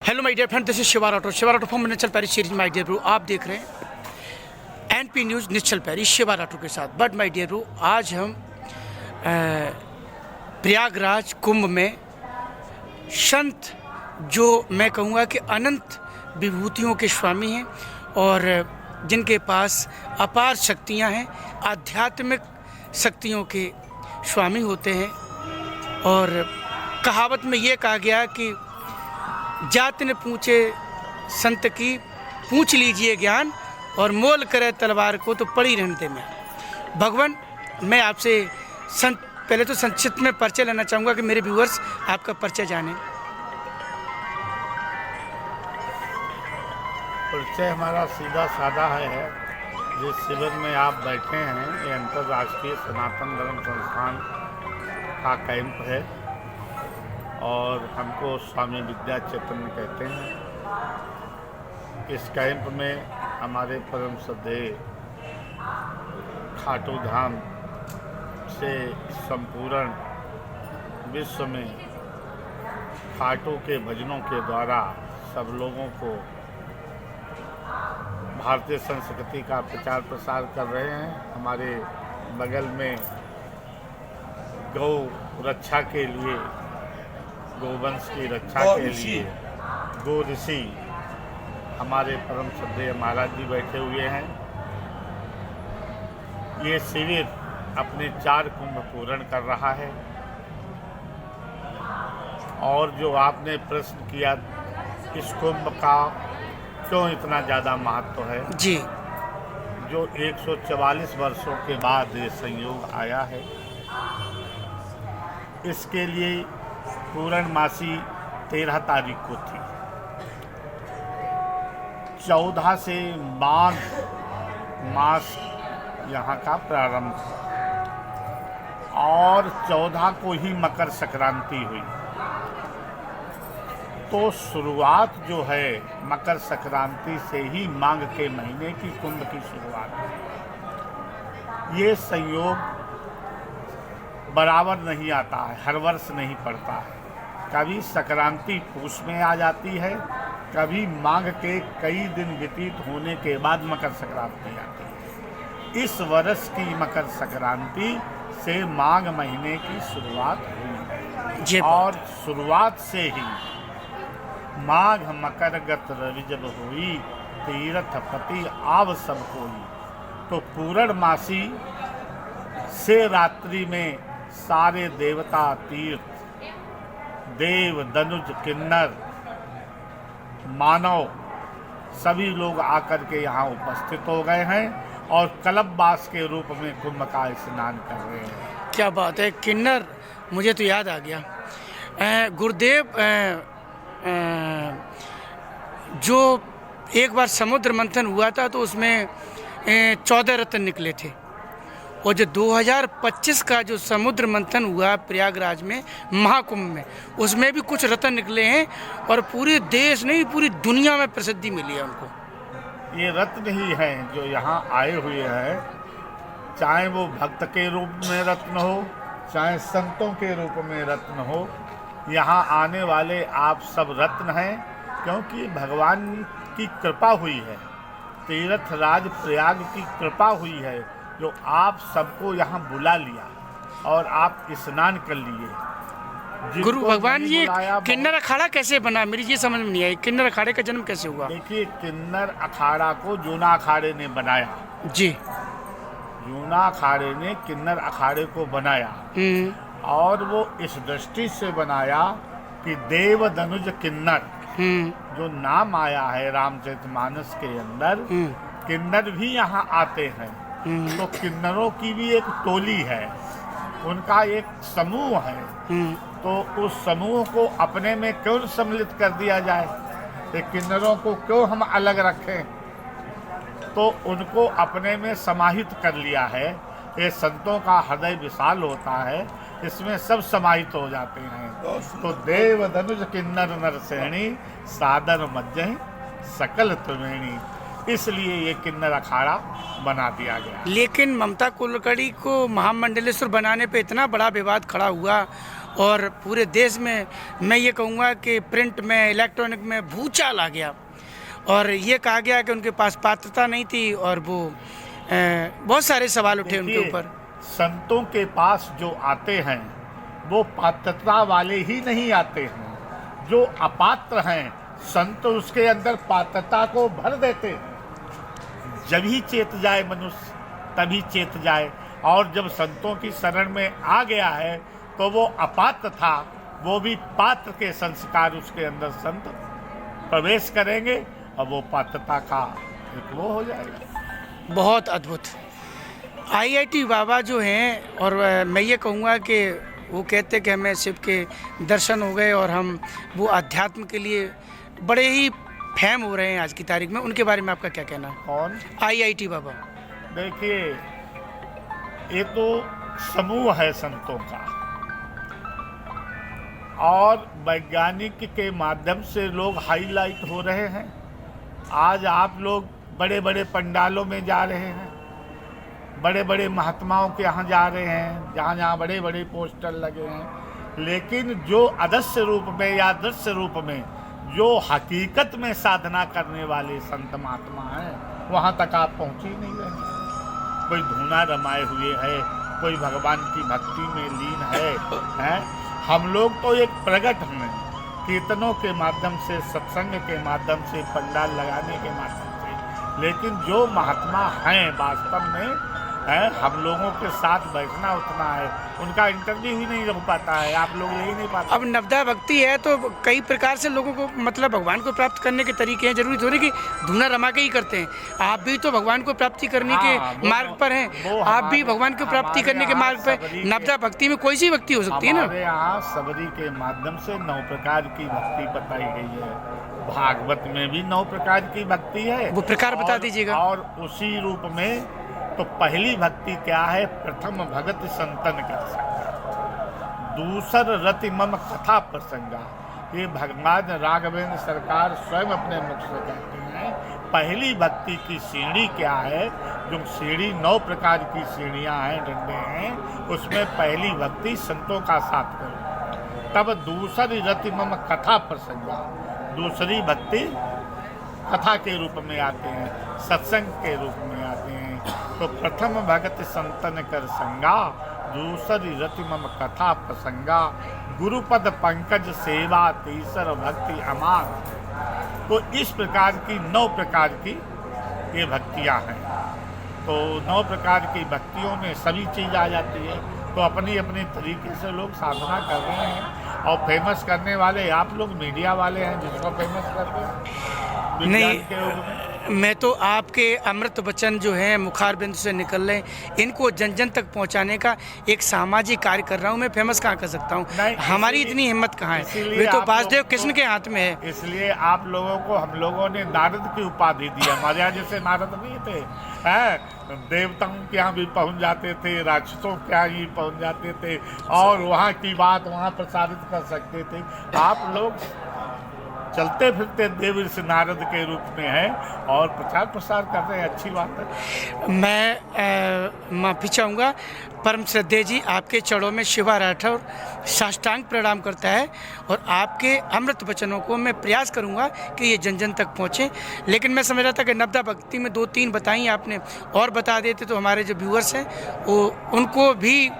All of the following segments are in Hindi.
Hello my dear friend, this is Shiva Rathore from Nishchal Pairy series. My dear bro, आप देख रहे हैं एनपी न्यूज़ निश्चल पैरी शिवा राठौर के साथ। बट माय डियर ब्रो, आज हम प्रयागराज कुंभ में संत, जो मैं कहूँगा कि अनंत विभूतियों के स्वामी हैं और जिनके पास अपार शक्तियाँ हैं, आध्यात्मिक शक्तियों के स्वामी होते हैं। और कहावत में ये कहा गया कि जात ने पूछे संत की, पूछ लीजिए ज्ञान, और मोल करे तलवार को तो पड़ी रहने में। भगवान, मैं आपसे पहले तो संक्षिप्त में परिचय लेना चाहूँगा कि मेरे व्यूअर्स आपका परिचय जाने। परिचय हमारा सीधा साधा है। जिस शिविर में आप बैठे हैं, ये अंतर्राष्ट्रीय सनातन धर्म संस्थान का कैंप है और हमको स्वामी विद्या चैतन्य कहते हैं। इस कैंप में हमारे परम श्रद्धेय खाटू धाम से संपूर्ण विश्व में खाटू के भजनों के द्वारा सब लोगों को भारतीय संस्कृति का प्रचार प्रसार कर रहे हैं। हमारे बगल में गौ रक्षा के लिए, गोवंश की रक्षा के लिए गो ऋषि हमारे परम श्रद्धेय महाराज जी बैठे हुए हैं। ये शिविर अपने 4 कुंभ पूर्ण कर रहा है। और जो आपने प्रश्न किया, इस कुंभ का क्यों इतना ज़्यादा महत्व है जी, जो 144 वर्षों के बाद ये संयोग आया है, इसके लिए पूर्णमासी 13 तारीख को थी। 14 से माघ मास यहाँ का प्रारंभ था और 14 को ही मकर संक्रांति हुई। तो शुरुआत जो है मकर संक्रांति से ही माघ के महीने की कुंभ की शुरुआत है। ये संयोग बराबर नहीं आता है, हर वर्ष नहीं पड़ता है। कभी संक्रांति पूष में आ जाती है, कभी माघ के कई दिन व्यतीत होने के बाद मकर संक्रांति आती है। इस वर्ष की मकर संक्रांति से माघ महीने की शुरुआत हुई है और शुरुआत से ही माघ मकर गत रवि जब हुई, तीर्थ पति आव सब कोई। तो पूर्णमासी से रात्रि में सारे देवता, तीर्थ, देव, दनुज, किन्नर, मानव सभी लोग आकर के यहाँ उपस्थित हो गए हैं और कलपवास के रूप में कुंभ का स्नान कर रहे हैं। क्या बात है। किन्नर, मुझे तो याद आ गया गुरुदेव, जो एक बार समुद्र मंथन हुआ था तो उसमें 14 रत्न निकले थे, और जो 2025 का जो समुद्र मंथन हुआ प्रयागराज में महाकुंभ में, उसमें भी कुछ रत्न निकले हैं और पूरे देश नहीं पूरी दुनिया में प्रसिद्धि मिली है उनको। ये रत्न ही हैं जो यहाँ आए हुए हैं, चाहे वो भक्त के रूप में रत्न हो, चाहे संतों के रूप में रत्न हो। यहाँ आने वाले आप सब रत्न हैं, क्योंकि भगवान की कृपा हुई है, तीर्थ राज प्रयाग की कृपा हुई है, जो आप सबको यहाँ बुला लिया और आप स्नान कर लिए। गुरु भगवान, ये किन्नर अखाड़ा कैसे बना, मेरी ये समझ में नहीं आई। किन्नर अखाड़े का जन्म कैसे हुआ? देखिए, किन्नर अखाड़ा को जूना अखाड़े ने बनाया जी। जूना अखाड़े ने किन्नर अखाड़े को बनाया और वो इस दृष्टि से बनाया कि देव, दनुज, किन्नर जो नाम आया है रामचरितमानस के अंदर, किन्नर भी यहाँ आते हैं। तो किन्नरों की भी एक टोली है, उनका एक समूह है। तो उस समूह को अपने में क्यों सम्मिलित कर दिया जाए, तो किन्नरों को क्यों हम अलग रखें? तो उनको अपने में समाहित कर लिया है। ये संतों का हृदय विशाल होता है, इसमें सब समाहित हो जाते हैं। तो देव, दनुज, किन्नर, नरसेणी, सादर मज्जहि सकल त्रिवेणी। इसलिए ये किन्नर अखाड़ा बना दिया गया। लेकिन ममता कुलकर्णी को महामंडलेश्वर बनाने पे इतना बड़ा विवाद खड़ा हुआ और पूरे देश में मैं ये कहूँगा कि प्रिंट में, इलेक्ट्रॉनिक में भूचाल आ गया और ये कहा गया कि उनके पास पात्रता नहीं थी और वो बहुत सारे सवाल उठे उनके ऊपर। संतों के पास जो आते हैं वो पात्रता वाले ही नहीं आते हैं, जो अपात्र हैं संत उसके अंदर पात्रता को भर देते हैं। जब ही चेत जाए मनुष्य तभी चेत जाए, और जब संतों की शरण में आ गया है तो वो अपात्र था, वो भी पात्र के संस्कार उसके अंदर संत प्रवेश करेंगे और वो पात्रता का एक वो हो जाएगा। बहुत अद्भुत। आईआईटी बाबा जो हैं, और मैं ये कहूँगा कि वो कहते कि हमें शिव के दर्शन हो गए और हम वो अध्यात्म के लिए बड़े ही फेम हो रहे हैं आज की तारीख में, उनके बारे में आपका क्या कहना है? कौन? आईआईटी बाबा। देखिए, ये तो समूह है संतों का, और वैज्ञानिक के माध्यम से लोग हाईलाइट हो रहे हैं। आज आप लोग बड़े बड़े पंडालों में जा रहे हैं, बड़े बड़े महात्माओं के यहाँ जा रहे हैं, जहाँ जहाँ बड़े बड़े पोस्टर लगे हैं, लेकिन जो अदृश्य रूप में या दृश्य रूप में जो हकीकत में साधना करने वाले संत महात्मा हैं, वहाँ तक आप पहुँच ही नहीं रहे। कोई धूना रमाए हुए है, कोई भगवान की भक्ति में लीन है? हम लोग तो एक प्रकट हैं, कीर्तनों के माध्यम से, सत्संग के माध्यम से, पंडाल लगाने के माध्यम से, लेकिन जो महात्मा हैं वास्तव में हम लोगों के साथ बैठना उतना है, उनका इंटरव्यू ही नहीं हो पाता है, आप लोग ले ही नहीं पाते। अब नवदा भक्ति है तो कई प्रकार से लोगों को मतलब भगवान को प्राप्त करने के तरीके हैं, जरूरी थोड़ी कि धुना रमा के ही करते हैं। आप भी तो भगवान को प्राप्ति करने के मार्ग पर हैं, आप भी भगवान को प्राप्ति करने के मार्ग पर। नवदा भक्ति में कोई सी भक्ति हो सकती है ना। हमारे यहाँ सबरी के माध्यम से 9 प्रकार की भक्ति बताई गई है, भागवत में भी 9 प्रकार की भक्ति है। वो प्रकार बता दीजिएगा। और उसी रूप में तो पहली भक्ति क्या है? प्रथम भगत संतन कर संगा, दूसर रति मम कथा प्रसंगा। ये भगवान राघवेंद्र सरकार स्वयं अपने मुख से कहते हैं। पहली भक्ति की सीढ़ी क्या है? जो सीढ़ी 9 प्रकार की सीढ़ियाँ हैं, डंडे हैं, उसमें पहली भक्ति संतों का साथ करो। तब दूसरी रति मम कथा प्रसंगा, दूसरी भक्ति कथा के रूप में आते हैं, सत्संग के रूप में आते हैं। तो प्रथम भगत संतन कर संगा, दूसरी रति मम कथा प्रसंगा, गुरुपद पंकज सेवा, तीसर भक्ति अमार। तो इस प्रकार की 9 प्रकार की ये भक्तियाँ हैं। तो 9 प्रकार की भक्तियों में सभी चीज़ आ जाती है। तो अपनी अपनी तरीके से लोग साधना कर रहे हैं, और फेमस करने वाले आप लोग मीडिया वाले हैं, जिसको फेमस करते हैं नहीं के रूप में। मैं तो आपके अमृत वचन जो हैं मुखार बिंदु से निकल रहे हैं, इनको जन जन तक पहुंचाने का एक सामाजिक कार्य कर रहा हूं। मैं फेमस कहाँ कर सकता हूं? हमारी इतनी हिम्मत कहाँ है? वे तो वासुदेव कृष्ण के हाथ में है। इसलिए आप लोगों को हम लोगों ने नारद की उपाधि दी। हमारे यहाँ जैसे नारद नहीं थे, देवताओं के यहाँ भी पहुँच जाते थे, राक्षसों के यहाँ भी पहुँच जाते थे, और वहाँ की बात वहाँ प्रसारित कर सकते थे। आप लोग चलते फिरते देव ऋषि नारद के रूप में है और प्रचार प्रसार कर रहे हैं, अच्छी बात है। मैं माफ़ी चाहूँगा, परम श्रद्धेय जी आपके चरणों में शिवा राठौर साष्टांग प्रणाम करता है, और आपके अमृत वचनों को मैं प्रयास करूँगा कि ये जन जन तक पहुँचे। लेकिन मैं समझ रहा था कि नवदा भक्ति में 2-3 बताई आपने, और बता देते तो हमारे जो व्यूअर्स हैं वो उनको भी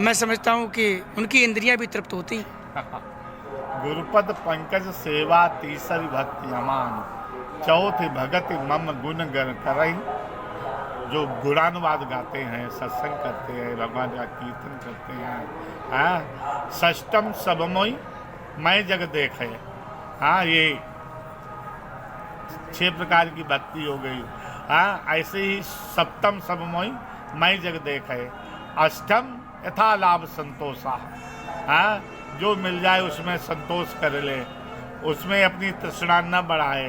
मैं समझता हूँ कि उनकी इंद्रियाँ भी तृप्त होती। गुरुपद पंकज सेवा, तीसरी भक्ति अमान, चौथी भगति मम गुण गर करई। जो गुणानुवाद गाते हैं, सत्संग करते हैं, भगवान का कीर्तन करते हैं। षष्टम सबमोई मैं जग देखे। ये 6 प्रकार की भक्ति हो गई। ऐसे ही सप्तम सबमोई मैं जग देखे। अष्टम यथा लाभ संतोषा। जो मिल जाए उसमें संतोष कर ले, उसमें अपनी तृष्णा न बढ़ाए।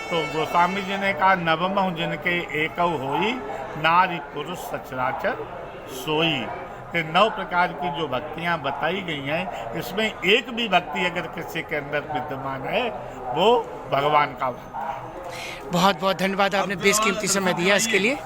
तो गोस्वामी जी ने कहा, नवमहु जिनके एकौ होई, नारी पुरुष सचराचर सोई। ये 9 प्रकार की जो भक्तियाँ बताई गई हैं, इसमें एक भी भक्ति अगर किसी के अंदर विद्यमान है, वो भगवान का भक्त है। बहुत बहुत धन्यवाद, आपने बेशकीमती समय दिया इसके लिए।